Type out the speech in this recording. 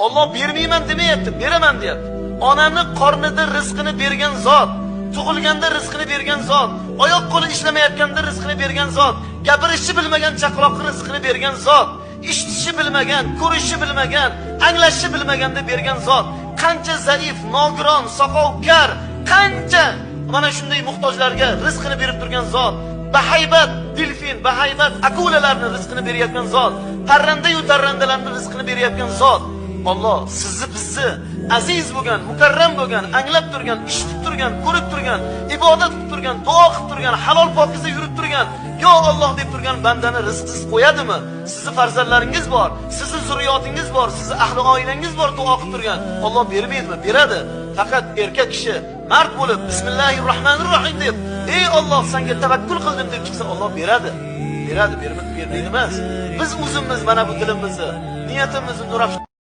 Alloh bermayman demayapti, beraman deyapti. Onani qornida rizqini bergan zot, tug'ilganda rizqini bergan zot, oyoq qo'li ishlamayotganda rizqini bergan zot, gapirishni bilmagan chaqaloqqa rizqini bergan zot, eshitishi bilmagan, ko'rishi bilmagan, anglashni bilmaganda bergan zot, qancha zaif, nogiron, soqovkar, qancha mana shunday muhtojlarga rizqini berib turgan zot, bahaybat delfin, bahaybat akulalarni rizqini berayotgan zot, parranda-yu tarrandalarni rizqini berayotgan zot. Alloh sizni bizni aziz bo'lgan, mukarram bo'lgan, anglab turgan, eshitib turgan, ko'rib turgan, ibodat qilib turgan, duo qilib turgan, halol pokiza yurib turgan, yo Alloh deb turgan bandani rizqsiz qo'yadimi? Sizni farzandlaringiz bor, sizni zurriyotingiz bor, sizni ahli oilangiz bor, duo qilib turgan. Alloh bermaydimi? Beradi. Faqat erkak kishi mard bo'lib bismillahirrohmanirrohim deb, ey Alloh senga tavakkul qildim deb chiqsa, Alloh beradi. Beradi, bermaydi emas. Biz o'zimiz mana bu dilimizni, niyatimizni nurab